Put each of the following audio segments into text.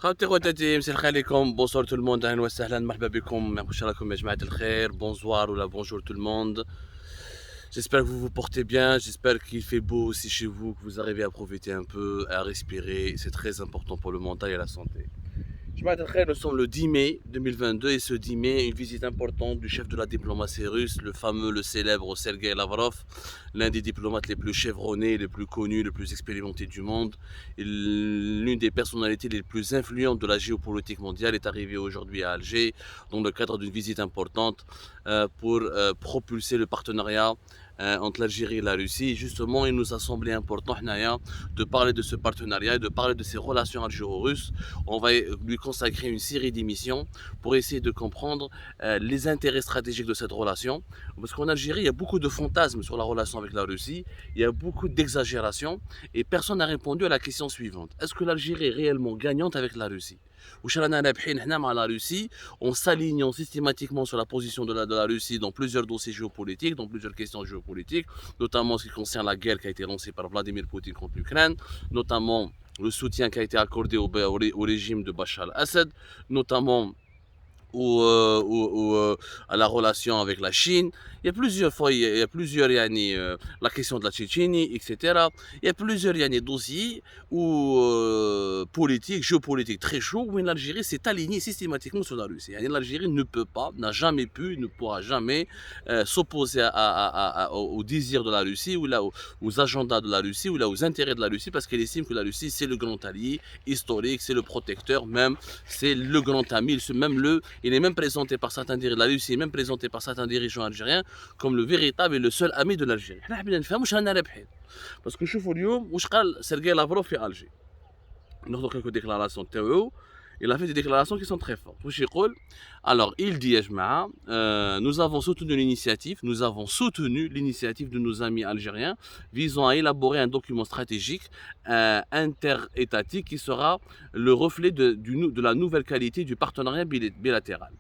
خواتي خواتاتي مساء الخير عليكم بونسوار تو الموند اهلا وسهلا مرحبا بكم واش راكم يا جماعه الخير بونزوار ولا bonjour tout le monde. J'espère que vous vous portez bien, j'espère qu'il fait beau aussi chez vous, que vous arrivez à profiter un peu, à respirer, c'est très important pour le mental et la santé. Nous sommes le 10 mai 2022 et ce 10 mai, une visite importante du chef de la diplomatie russe, le fameux, le célèbre Sergei Lavrov, l'un des diplomates les plus chevronnés, les plus connus, les plus expérimentés du monde. L'une des personnalités les plus influentes de la géopolitique mondiale est arrivé aujourd'hui à Alger dans le cadre d'une visite importante pour propulser le partenariat entre l'Algérie et la Russie. Justement, il nous a semblé important de parler de ce partenariat et de parler de ces relations algéro-russes. On va lui consacrer une série d'émissions pour essayer de comprendre les intérêts stratégiques de cette relation. Parce qu'en Algérie, il y a beaucoup de fantasmes sur la relation avec la Russie, il y a beaucoup d'exagérations et personne n'a répondu à la question suivante. Est-ce que l'Algérie est réellement gagnante avec la Russie? La Russie, en s'alignant systématiquement sur la position de la Russie dans plusieurs dossiers géopolitiques, dans plusieurs questions géopolitiques, notamment en ce qui concerne la guerre qui a été lancée par Vladimir Poutine contre l'Ukraine, notamment le soutien qui a été accordé au régime de Bachar al-Assad, notamment à la relation avec la Chine. Il y a plusieurs fois, il y a plusieurs la question de la Tchétchénie, etc. Il y a plusieurs dossiers politiques, géopolitiques très chauds où l'Algérie s'est alignée systématiquement sur la Russie. L'Algérie ne peut pas, n'a jamais pu, ne pourra jamais s'opposer aux désirs de la Russie ou là, aux agendas de la Russie ou là, aux intérêts de la Russie parce qu'elle estime que la Russie c'est le grand allié historique, c'est le protecteur même, c'est le grand ami, il est même présenté par certains dirigeants, la Russie est même présentée par certains dirigeants algériens comme le véritable et le seul ami de l'Algérie. Parce que شوفوا اليوم واش قال سيرجي لافروف في الجي. ناخذ quelques déclarations تاعو. Il a fait des déclarations qui sont très fortes. Alors, il dit, nous avons soutenu l'initiative de nos amis algériens visant à élaborer un document stratégique interétatique qui sera le reflet de la nouvelle qualité du partenariat bilatéral.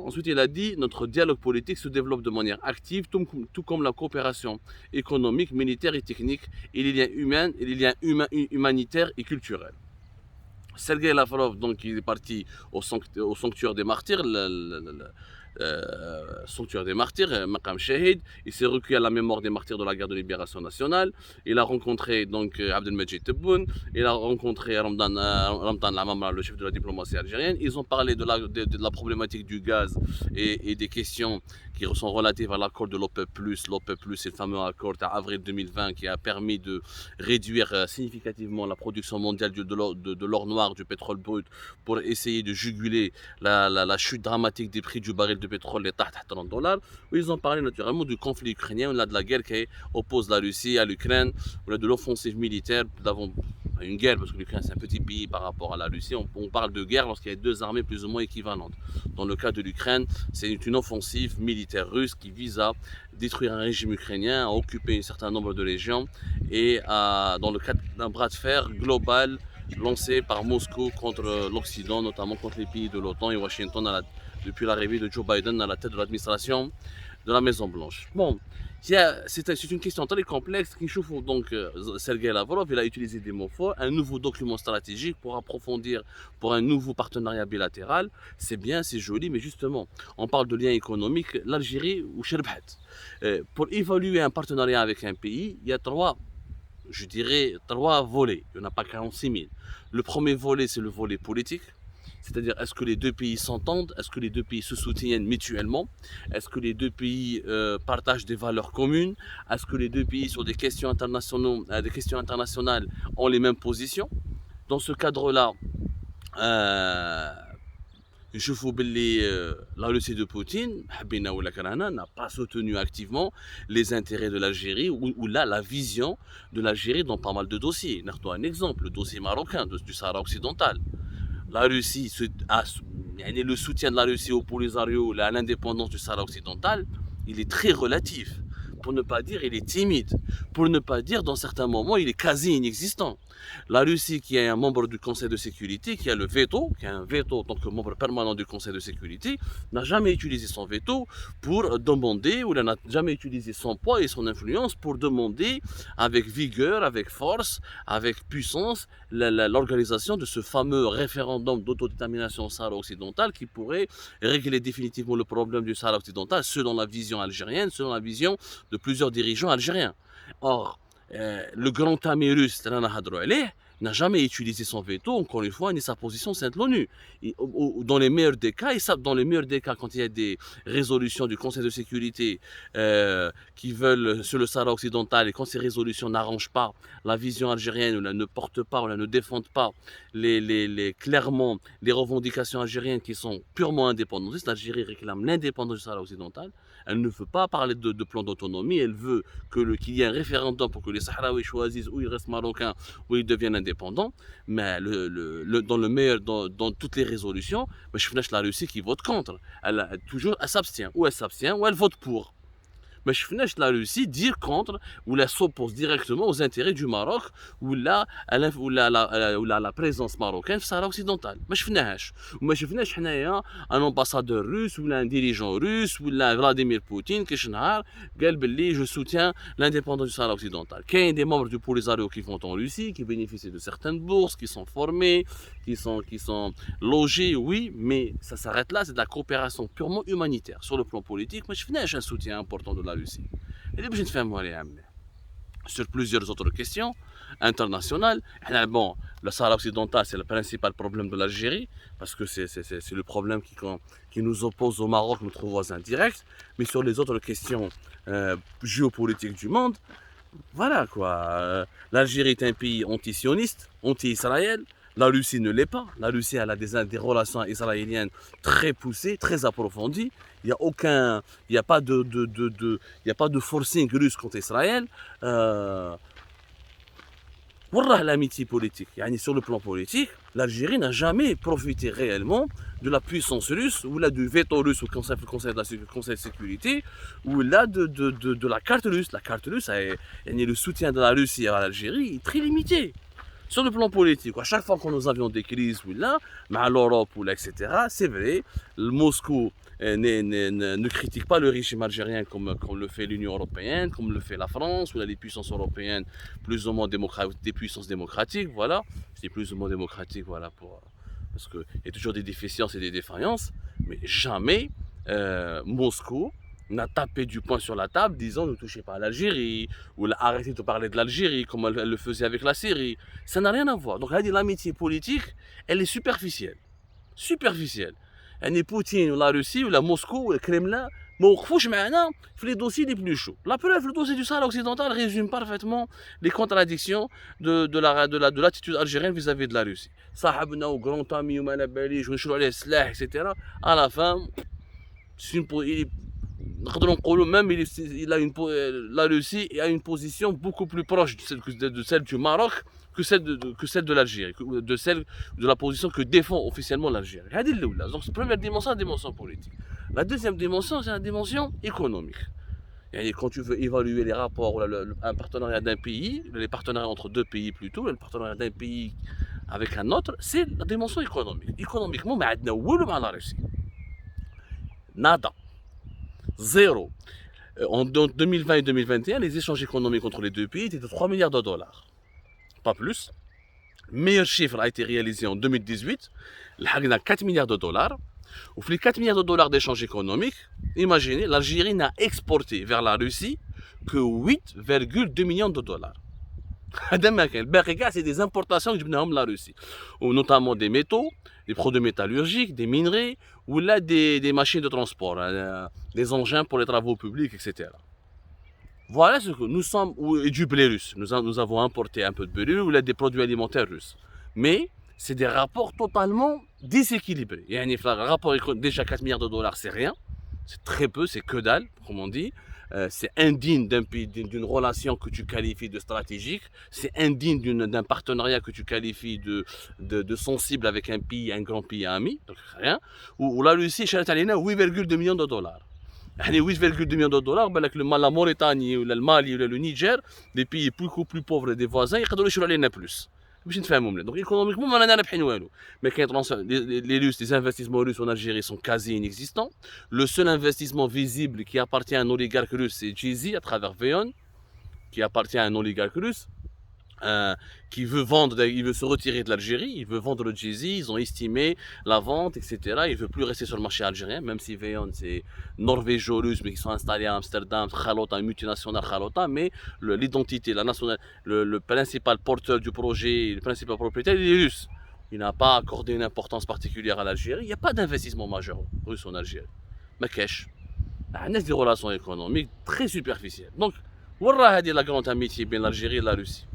Ensuite, il a dit notre dialogue politique se développe de manière active, tout comme la coopération économique, militaire et technique, et les liens humanitaires et culturels. Sergei Lavrov, donc, il est parti au sanctuaire des martyrs, sanctuaire des martyrs, Maqam Shahid. Il s'est recueilli à la mémoire des martyrs de la guerre de libération nationale. Il a rencontré donc Abdelmajid Tebboune. Il a rencontré Ramdan Lamamra, le chef de la diplomatie algérienne. Ils ont parlé de la problématique du gaz et des questions qui sont relatives à l'accord de l'OPEP+. L'OPEP+, c'est le fameux accord d'avril 2020 qui a permis de réduire significativement la production mondiale de l'or noir, du pétrole brut, pour essayer de juguler la chute dramatique des prix du baril de pétrole les $30. Ils ont parlé naturellement du conflit ukrainien, de la guerre qui oppose la Russie à l'Ukraine, de l'offensive militaire. Nous avons une guerre parce que l'Ukraine c'est un petit pays par rapport à la Russie. On parle de guerre lorsqu'il y a deux armées plus ou moins équivalentes. Dans le cas de l'Ukraine, c'est une offensive militaire russe qui vise à détruire un régime ukrainien, à occuper un certain nombre de régions et dans le cadre d'un bras de fer global lancé par Moscou contre l'Occident, notamment contre les pays de l'OTAN et Washington depuis l'arrivée de Joe Biden à la tête de l'administration de la Maison Blanche. Bon, c'est une question très complexe qui chauffe donc Sergei Lavrov. Il a utilisé des mots forts, un nouveau document stratégique pour approfondir, pour un nouveau partenariat bilatéral. C'est bien, c'est joli, mais justement, on parle de liens économiques. L'Algérie ou Sherbet. Pour évaluer un partenariat avec un pays, il y a trois volets. Il n'y en a pas 46 000. Le premier volet, c'est le volet politique. C'est-à-dire, est-ce que les deux pays s'entendent? Est-ce que les deux pays se soutiennent mutuellement? Est-ce que les deux pays partagent des valeurs communes? Est-ce que les deux pays, sur des questions internationales, ont les mêmes positions? Dans ce cadre-là, je vous la Russie de Poutine n'a pas soutenu activement les intérêts de l'Algérie ou la vision de l'Algérie dans pas mal de dossiers. Un exemple, le dossier marocain du Sahara occidental. La Russie, le soutien de la Russie au Polisario, à l'indépendance du Sahara occidental, il est très relatif. pour ne pas dire il est timide, pour ne pas dire dans certains moments il est quasi inexistant. La Russie qui est un membre du Conseil de sécurité, qui a le veto, qui a un veto en tant que membre permanent du Conseil de sécurité, n'a jamais utilisé son veto pour demander, ou n'a jamais utilisé son poids et son influence pour demander avec vigueur, avec force, avec puissance, l'organisation de ce fameux référendum d'autodétermination sahara-occidentale qui pourrait régler définitivement le problème du Sahara occidental selon la vision algérienne, selon la vision de plusieurs dirigeants algériens. Or, le grand ami russe, n'a jamais utilisé son veto, encore une fois, ni sa position au sein de l'ONU. Dans les meilleurs des cas, quand il y a des résolutions du Conseil de sécurité qui veulent sur le Sahara occidental, et quand ces résolutions n'arrangent pas la vision algérienne, ou ne portent pas, ou ne défendent pas clairement les revendications algériennes qui sont purement indépendantistes, l'Algérie réclame l'indépendance du Sahara occidental. Elle ne veut pas parler de plan d'autonomie, elle veut qu'il y ait un référendum pour que les Sahraouis choisissent où ils restent marocains, où ils deviennent indépendants. Mais dans toutes les résolutions, je finis la Russie qui vote contre. Elle s'abstient, ou elle vote pour. Mais je finis la Russie dire contre ou la s'oppose directement aux intérêts du Maroc ou la présence marocaine في الصحراء occidentale. ما شفناهاش وما شفناش حنايا ان امباسادور روس ولا ان ديريجون روس ولا فلاديمير بوتين كاش نهار قال باللي je soutiens l'indépendance du Sahara occidental. كاين des membres du Polisario qui vont en Russie, qui bénéficient de certaines bourses, qui sont formés, qui sont logés, oui, mais ça s'arrête là, c'est de la coopération purement humanitaire. Sur le plan politique, ما شفناش un soutien important de la Russie. Et باش نتفاهموا عليه عمي. Sur plusieurs autres questions internationales, bon, le Sahara occidental c'est le principal problème de l'Algérie parce que c'est le problème qui nous oppose au Maroc, notre voisin direct. Mais sur les autres questions géopolitiques du monde, voilà quoi. L'Algérie est un pays anti-sioniste, anti-Israël. La Russie ne l'est pas. La Russie elle a des relations israéliennes très poussées, très approfondies. Il n'y a pas de forcing russe contre Israël. L'amitié politique. Sur le plan politique, l'Algérie n'a jamais profité réellement de la puissance russe ou là du veto russe au Conseil de sécurité ou là de la carte russe. La carte russe, le soutien de la Russie à l'Algérie est très limité. Sur le plan politique, à chaque fois que nous avions des crises, l'Europe, etc., c'est vrai, Moscou ne critique pas le régime algérien comme le fait l'Union européenne, comme le fait la France, ou les puissances européennes plus ou moins des puissances démocratiques, voilà. Je dis plus ou moins démocratiques, voilà, parce qu'il y a toujours des déficiences et des défaillances, mais jamais Moscou n'a tapé du poing sur la table disant ne touchez pas à l'Algérie ou arrêtez de parler de l'Algérie comme elle le faisait avec la Syrie. Ça n'a rien à voir. Donc l'amitié politique, elle est superficielle. Superficielle. Poutine ou la Russie ou la Moscou ou le Kremlin ما وقفوش معنا في les dossiers les plus chauds. La preuve, le dossier du Sahara occidental résume parfaitement les contradictions de l'attitude algérienne vis-à-vis de la Russie. صاحبنا و grand ami وما على باليش ونشروا عليه السلاح etc. À la fin, la Russie a une position beaucoup plus proche de celle du Maroc que celle de l'Algérie, de la position que défend officiellement l'Algérie. Donc, la première dimension, la dimension politique. La deuxième dimension, c'est la dimension économique. Et quand tu veux évaluer les rapports, un partenariat d'un pays, les partenariats entre deux pays plutôt, le partenariat d'un pays avec un autre, c'est la dimension économique. Économiquement, la Russie. Nada. Zéro. En 2020 et 2021, les échanges économiques entre les deux pays étaient de 3 milliards de dollars. Pas plus. Le meilleur chiffre a été réalisé en 2018. Il y a 4 milliards de dollars. Au les 4 milliards de dollars d'échanges économiques, imaginez, l'Algérie n'a exporté vers la Russie que 8,2 millions de dollars. C'est des importations que la Russie, notamment des métaux, des produits métallurgiques, des minerais, ou là des machines de transport, des engins pour les travaux publics, etc. Voilà ce que nous sommes, et du blé russe. Nous avons importé un peu de blé ou là des produits alimentaires russes. Mais c'est des rapports totalement déséquilibrés. Il y a un rapport déjà 4 milliards de dollars, c'est rien. C'est très peu, c'est que dalle, comme on dit. C'est indigne d'une relation que tu qualifies de stratégique, c'est indigne d'un partenariat que tu qualifies de sensible avec un grand pays ami, donc rien. Où la Russie, 8,2 millions de dollars. يعني 8,2 millions de dollars بالك la Mauritanie ولا المالي ولا le Niger des pays beaucoup plus pauvres des voisins يقدروا يشروا علينا plus باش نتفاهموا مليح. Donc économiquement ما رانا رابحين والو. Mais كاين les Russes, les investissements russes en Algérie sont quasi inexistants. Le seul investissement visible qui appartient à un oligarque russe, c'est Jay-Z à travers VEON, qui appartient à un oligarque russe. Qui veut vendre, il veut se retirer de l'Algérie, il veut vendre le Jay-Z, ils ont estimé la vente, etc. Il ne veut plus rester sur le marché algérien, même si VEON c'est norvégo-russe, mais qui sont installés à Amsterdam, Khalota, une multinationale Khalota, mais l'identité, la nationale, le principal porteur du projet, le principal propriétaire, il est russe. Il n'a pas accordé une importance particulière à l'Algérie, il n'y a pas d'investissement majeur russe en Algérie. Mais cash. On a des relations économiques très superficielles. Donc, voilà la grande amitié entre l'Algérie et la Russie.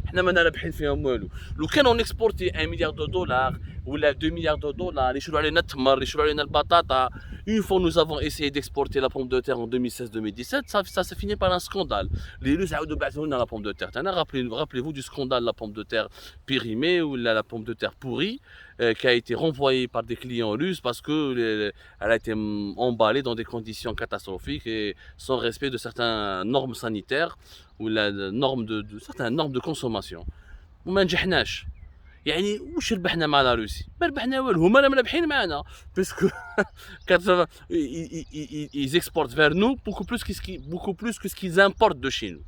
حنا مانا رابحين فيهم والو. لو كانوا نكسبورتي 1 مليار دو دولار ولا 2 مليار دو دولار يشروا علينا التمر يشروا علينا البطاطا. Une fois nous avons essayé d'exporter la pomme de terre en 2016-2017, ça s'est fini par un scandale. Les Russes عاودوا بعثوا لنا la pomme de terre. Rappelez-vous du scandale de la pomme de terre périmée ou la pomme de terre pourrie qui a été renvoyée par des clients russes parce que elle a été emballée dans des conditions catastrophiques et sans respect de certaines normes sanitaires ou certaines normes de consommation. وما نجحناش. يعني واش ربحنا مع لا روسي؟ ما ربحنا والو، هما راهم رابحين معنا باسكو ils exportent vers nous beaucoup plus que ce qu'ils importent de chez nous.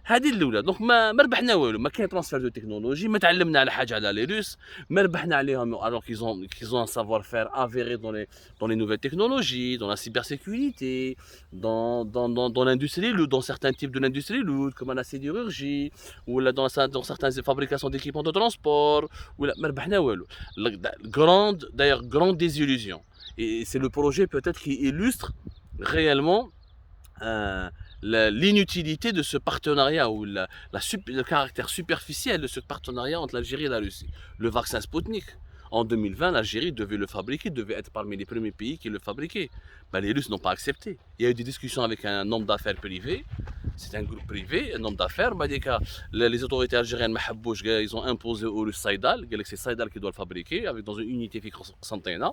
هذه الاولى. دونك ما ربحنا والو، ما كاين ترانسفير دو تكنولوجي، ما تعلمنا على حاجه على لي روس، ما ربحنا عليهم alors qu'ils ont un savoir-faire avéré dans les nouvelles technologies, dans la cybersécurité, dans l'industrie lourde, dans certains types de l'industrie lourde comme la sidérurgie ou là dans certaines fabrications d'équipements de transport ou là ما ربحنا والو. Grande désillusion. Et c'est le projet peut-être qui illustre réellement l'inutilité de ce partenariat ou le caractère superficiel de ce partenariat entre l'Algérie et la Russie. Le vaccin Sputnik, en 2020, l'Algérie devait le fabriquer, devait être parmi les premiers pays qui le fabriquaient. Ben, les Russes n'ont pas accepté. Il y a eu des discussions avec un homme d'affaires privé. C'est un groupe privé, un homme d'affaires. Les autorités algériennes, ils ont imposé aux Russes Saïdal. C'est Saïdal qui doit le fabriquer dans une unité Santena.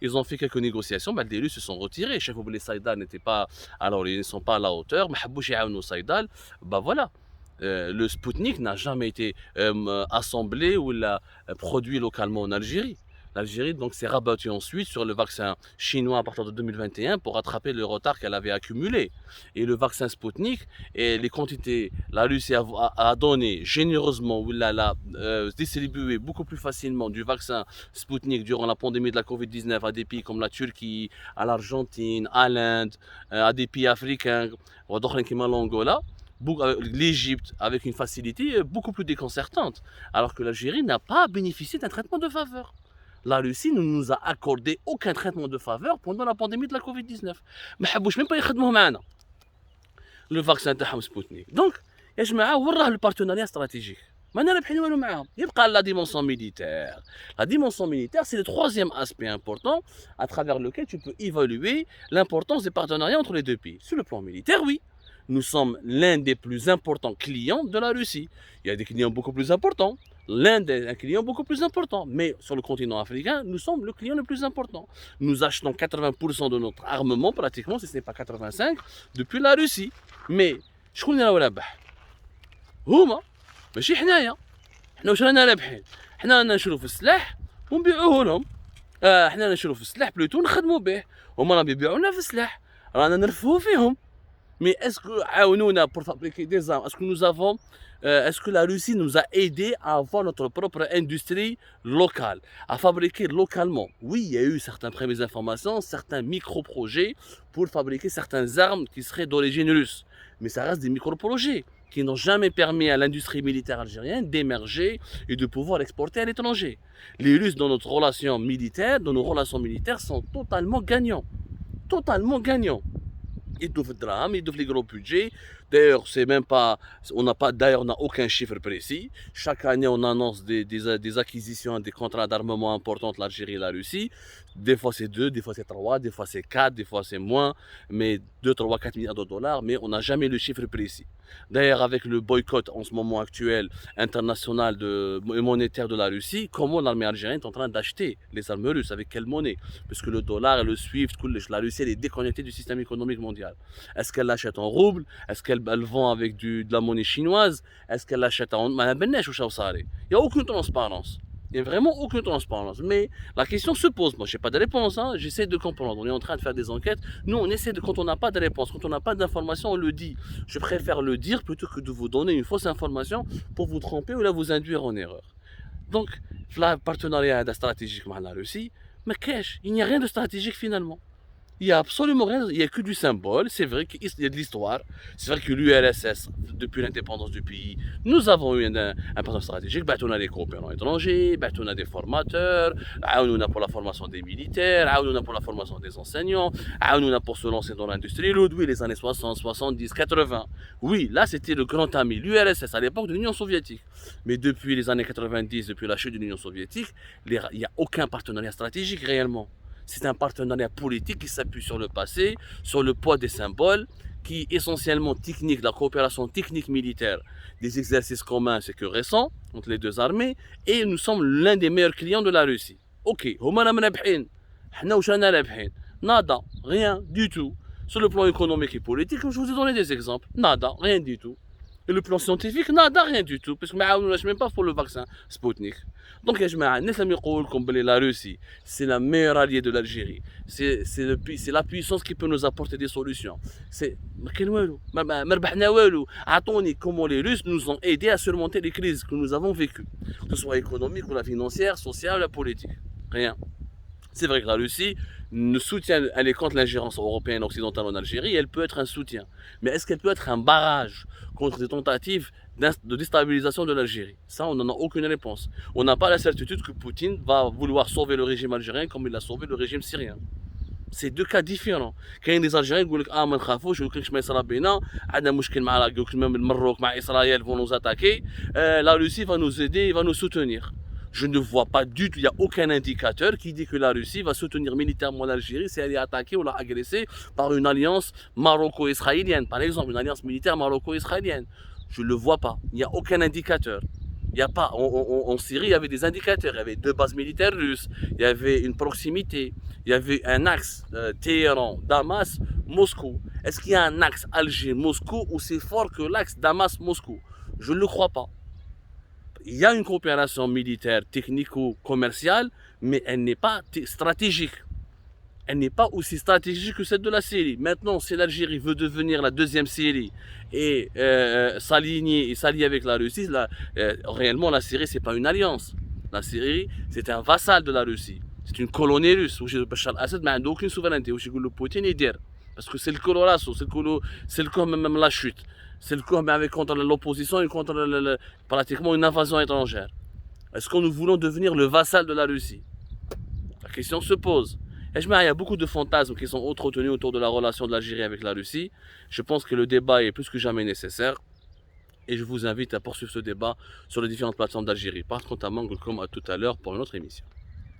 Ils ont fait quelques négociations. Les Russes se sont retirés. Chef les Saïdal n'étaient pas, alors ils ne sont pas à la hauteur. Saïdal, voilà. Le Sputnik n'a jamais été assemblé ou produit localement en Algérie. L'Algérie donc s'est rabattue ensuite sur le vaccin chinois à partir de 2021 pour rattraper le retard qu'elle avait accumulé. Et le vaccin Sputnik, et les quantités, la Russie a donné généreusement ou l'a distribué beaucoup plus facilement du vaccin Sputnik durant la pandémie de la Covid-19 à des pays comme la Turquie, à l'Argentine, à l'Inde, à des pays africains, comme l'Angola. L'Égypte avec une facilité beaucoup plus déconcertante, alors que l'Algérie n'a pas bénéficié d'un traitement de faveur. La Russie ne nous a accordé aucun traitement de faveur pendant la pandémie de la Covid-19. ما حبوش même pas يخدموه معنا. Le vaccin تاعهم Sputnik. Donc, يا جماعة وين راه البارتناريا استراتيجيك؟ مانا رابحين والو معاهم. يبقى la dimension militaire. La dimension militaire, c'est le troisième aspect important à travers lequel tu peux évaluer l'importance des partenariats entre les deux pays. Sur le plan militaire, oui. Nous sommes l'un des plus importants clients de la Russie. Il y a des clients beaucoup plus importants. L'Inde est un client beaucoup plus important. Mais sur le continent africain, nous sommes le client le plus important. Nous achetons 80% de notre armement, pratiquement, si ce n'est pas 85%, depuis la Russie. Mais, شكون اللي راهو رابح؟ هما ماشي حنايا. حنا واش رانا رابحين؟ حنا رانا نشرو في السلاح ونبيعوه لهم. حنا نشرو في السلاح بلوتو نخدموا به. هما راهم يبيعوا لنا في السلاح. رانا نرفهوا فيهم. Mais est-ce que pour fabriquer des armes, est-ce que la Russie nous a aidé à avoir notre propre industrie locale, à fabriquer localement? Oui, il y a eu certaines premières informations, certains micro-projets pour fabriquer certaines armes qui seraient d'origine russe. Mais ça reste des micro-projets qui n'ont jamais permis à l'industrie militaire algérienne d'émerger et de pouvoir exporter à l'étranger. Les Russes, dans nos relations militaires, sont totalement gagnants. Totalement gagnants. Ils doivent le drame, ils doivent les gros budgets, D'ailleurs, c'est même pas, on n'a pas, d'ailleurs, on n'a aucun chiffre précis. Chaque année, on annonce des acquisitions, des contrats d'armement importants entre l'Algérie et la Russie. Des fois, c'est 2, des fois, c'est 3, des fois, c'est 4, des fois, c'est moins, mais 2, 3, 4 milliards de dollars, mais on n'a jamais le chiffre précis. D'ailleurs, avec le boycott en ce moment actuel international et monétaire de la Russie, comment l'armée algérienne est en train d'acheter les armes russes, avec quelle monnaie? Parce que le dollar et le SWIFT, la Russie, elle est déconnectée du système économique mondial. Est-ce qu'elle l'achète en rouble? Est-ce qu'elle vend avec de la monnaie chinoise? Est-ce qu'elle l'achète en... Il n'y a aucune transparence. Il n'y a vraiment aucune transparence. Mais la question se pose. Moi, je n'ai pas de réponse. Hein. J'essaie de comprendre. On est en train de faire des enquêtes. Nous, on essaie de... Quand on n'a pas de réponse, quand on n'a pas d'information, on le dit. Je préfère le dire plutôt que de vous donner une fausse information pour vous tromper ou là vous induire en erreur. Donc, le partenariat stratégique avec la Russie, mais cache, il n'y a rien de stratégique finalement. Il n'y a absolument rien, il n'y a que du symbole. C'est vrai qu'il y a de l'histoire. C'est vrai que l'URSS, depuis l'indépendance du pays, nous avons eu un partenariat stratégique. On a des coopérants étrangers, on a des formateurs, on a pour la formation des militaires, on a pour la formation des enseignants, on a pour se lancer dans l'industrie lourde, oui, les années 60, 70, 80. Oui, là c'était le grand ami, l'URSS à l'époque de l'Union soviétique. Mais depuis les années 90, depuis la chute de l'Union soviétique, il n'y a aucun partenariat stratégique réellement. C'est un partenariat politique qui s'appuie sur le passé, sur le poids des symboles, qui est essentiellement technique, la coopération technique militaire, des exercices communs, c'est que récent, entre les deux armées, et nous sommes l'un des meilleurs clients de la Russie. Ok, nada, rien du tout. Sur le plan économique et politique, je vous ai donné des exemples, nada, rien du tout. Et le plan scientifique, nada, rien du tout, parce que nous ne même pas pour le vaccin Sputnik. Donc, la Russie, c'est la meilleure alliée de l'Algérie. C'est la puissance qui peut nous apporter des solutions. C'est comment les Russes nous ont aidés à surmonter les crises que nous avons vécues, que ce soit économique ou la financière, sociale ou la politique. Rien. C'est vrai que la Russie ne soutient, elle est contre l'ingérence européenne occidentale en Algérie, elle peut être un soutien. Mais est-ce qu'elle peut être un barrage contre des tentatives de déstabilisation de l'Algérie? Ça, on n'en a aucune réponse. On n'a pas la certitude que Poutine va vouloir sauver le régime algérien comme il a sauvé le régime syrien. C'est deux cas différents. كاين des Algériens qui disent ما نخافوش وكلش ما يصرى بينا عندنا مشكل مع même le Maroc مع إسرائيل vont nous attaquer, la Russie va nous aider, va nous soutenir. Je ne vois pas du tout, il n'y a aucun indicateur qui dit que la Russie va soutenir militairement l'Algérie si elle est attaquée ou agressée par une alliance maroco-israélienne, par exemple, une alliance militaire maroco-israélienne. Je ne le vois pas, il n'y a aucun indicateur. Il y a pas, en Syrie, il y avait des indicateurs, il y avait 2 bases militaires russes, il y avait une proximité, il y avait un axe Téhéran, Damas, Moscou. Est-ce qu'il y a un axe Alger-Moscou ou c'est fort que l'axe Damas-Moscou? Je ne le crois pas. Il y a une coopération militaire, technico-commerciale, mais elle n'est pas stratégique. Elle n'est pas aussi stratégique que celle de la Syrie. Maintenant, si l'Algérie veut devenir la deuxième Syrie et s'allier avec la Russie, réellement la Syrie, ce n'est pas une alliance. La Syrie, c'est un vassal de la Russie. C'est une colonie russe. Bachar al-Assad n'a aucune souveraineté. Poutine est dire. Parce que c'est le colorasso, c'est le corps même la chute. C'est le corps avec contre l'opposition et contre pratiquement une invasion étrangère. Est-ce que nous voulons devenir le vassal de la Russie? La question se pose. Et il y a beaucoup de fantasmes qui sont entretenus autour de la relation de l'Algérie avec la Russie. Je pense que le débat est plus que jamais nécessaire. Et je vous invite à poursuivre ce débat sur les différentes plateformes d'Algérie. Par contre, à Google.com à tout à l'heure pour une autre émission.